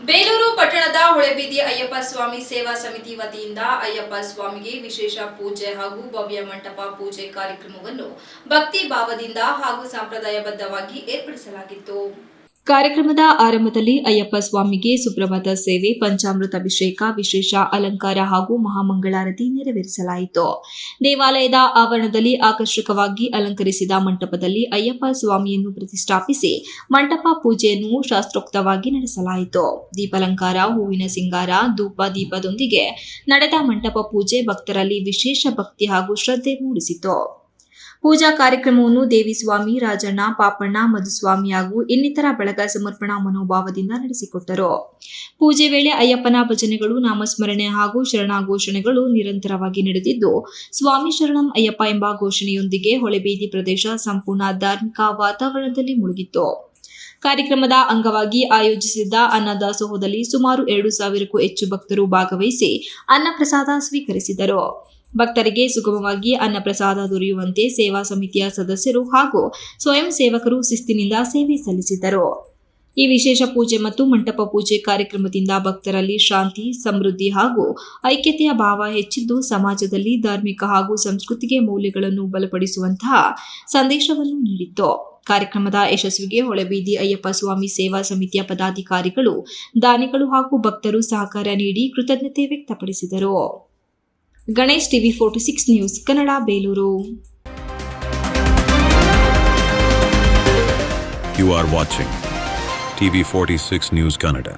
ಬೇಲೂರು ಪಟ್ಟಣದ ಹೊಳೆಬೀದಿ ಅಯ್ಯಪ್ಪ ಸ್ವಾಮಿ ಸೇವಾ ಸಮಿತಿ ವತಿಯಿಂದ ಅಯ್ಯಪ್ಪ ಸ್ವಾಮಿಗೆ ವಿಶೇಷ ಪೂಜೆ ಹಾಗೂ ಭವ್ಯ ಮಂಟಪ ಪೂಜೆ ಕಾರ್ಯಕ್ರಮವನ್ನು ಭಕ್ತಿ ಭಾವದಿಂದ ಹಾಗೂ ಸಂಪ್ರದಾಯಬದ್ಧವಾಗಿ ಏರ್ಪಡಿಸಲಾಗಿತ್ತು. ಕಾರ್ಯಕ್ರಮದ ಆರಂಭದಲ್ಲಿ ಅಯ್ಯಪ್ಪ ಸ್ವಾಮಿಗೆ ಸುಪ್ರಭಾತ ಸೇವೆ, ಪಂಚಾಮೃತ ಅಭಿಷೇಕ, ವಿಶೇಷ ಅಲಂಕಾರ ಹಾಗೂ ಮಹಾಮಂಗಳಾರತಿ ನೆರವೇರಿಸಲಾಯಿತು. ದೇವಾಲಯದ ಆವರಣದಲ್ಲಿ ಆಕರ್ಷಕವಾಗಿ ಅಲಂಕರಿಸಿದ ಮಂಟಪದಲ್ಲಿ ಅಯ್ಯಪ್ಪ ಸ್ವಾಮಿಯನ್ನು ಪ್ರತಿಷ್ಠಾಪಿಸಿ ಮಂಟಪ ಪೂಜೆಯನ್ನು ಶಾಸ್ತ್ರೋಕ್ತವಾಗಿ ನಡೆಸಲಾಯಿತು. ದೀಪಾಲಂಕಾರ, ಹೂವಿನ ಸಿಂಗಾರ, ಧೂಪ ದೀಪದೊಂದಿಗೆ ನಡೆದ ಮಂಟಪ ಪೂಜೆ ಭಕ್ತರಲ್ಲಿ ವಿಶೇಷ ಭಕ್ತಿ ಹಾಗೂ ಶ್ರದ್ಧೆ ಮೂಡಿಸಿತು. ಪೂಜಾ ಕಾರ್ಯಕ್ರಮವನ್ನು ದೇವಿಸ್ವಾಮಿ, ರಾಜಣ್ಣ, ಪಾಪಣ್ಣ, ಮಧುಸ್ವಾಮಿ ಹಾಗೂ ಇನ್ನಿತರ ಬಳಗ ಸಮರ್ಪಣಾ ಮನೋಭಾವದಿಂದ ನಡೆಸಿಕೊಟ್ಟರು. ಪೂಜೆ ವೇಳೆ ಅಯ್ಯಪ್ಪನ ಭಜನೆಗಳು, ನಾಮಸ್ಮರಣೆ ಹಾಗೂ ಶರಣಾಘೋಷಣೆಗಳು ನಿರಂತರವಾಗಿ ನಡೆದಿದ್ದು, ಸ್ವಾಮಿ ಶರಣಂ ಅಯ್ಯಪ್ಪ ಎಂಬ ಘೋಷಣೆಯೊಂದಿಗೆ ಹೊಳೆಬೀದಿ ಪ್ರದೇಶ ಸಂಪೂರ್ಣ ಧಾರ್ಮಿಕ ವಾತಾವರಣದಲ್ಲಿ ಮುಳುಗಿತ್ತು. ಕಾರ್ಯಕ್ರಮದ ಅಂಗವಾಗಿ ಆಯೋಜಿಸಿದ್ದ ಅನ್ನದಾಸೋಹದಲ್ಲಿ ಸುಮಾರು 2,000ಕ್ಕೂ ಹೆಚ್ಚು ಭಕ್ತರು ಭಾಗವಹಿಸಿ ಅನ್ನಪ್ರಸಾದ ಸ್ವೀಕರಿಸಿದರು. ಭಕ್ತರಿಗೆ ಸುಗಮವಾಗಿ ಅನ್ನಪ್ರಸಾದ ದೊರೆಯುವಂತೆ ಸೇವಾ ಸಮಿತಿಯ ಸದಸ್ಯರು ಹಾಗೂ ಸ್ವಯಂ ಸೇವಕರು ಶಿಸ್ತಿನಿಂದ ಸೇವೆ ಸಲ್ಲಿಸಿದರು. ಈ ವಿಶೇಷ ಪೂಜೆ ಮತ್ತು ಮಂಟಪ ಪೂಜೆ ಕಾರ್ಯಕ್ರಮದಿಂದ ಭಕ್ತರಲ್ಲಿ ಶಾಂತಿ, ಸಮೃದ್ಧಿ ಹಾಗೂ ಐಕ್ಯತೆಯ ಭಾವ ಹೆಚ್ಚಿದ್ದು, ಸಮಾಜದಲ್ಲಿ ಧಾರ್ಮಿಕ ಹಾಗೂ ಸಂಸ್ಕೃತಿಗೆ ಮೌಲ್ಯಗಳನ್ನು ಬಲಪಡಿಸುವಂತಹ ಸಂದೇಶವನ್ನು ನೀಡಿತ್ತು. ಕಾರ್ಯಕ್ರಮದ ಯಶಸ್ವಿಗೆ ಹೊಳೆಬೀದಿ ಅಯ್ಯಪ್ಪ ಸ್ವಾಮಿ ಸೇವಾ ಸಮಿತಿಯ ಪದಾಧಿಕಾರಿಗಳು, ದಾನಿಗಳು ಹಾಗೂ ಭಕ್ತರು ಸಹಕಾರ ನೀಡಿ ಕೃತಜ್ಞತೆ ವ್ಯಕ್ತಪಡಿಸಿದರು. Ganesh, TV 46 news Kannada, Belur. You are watching TV 46 News Kannada.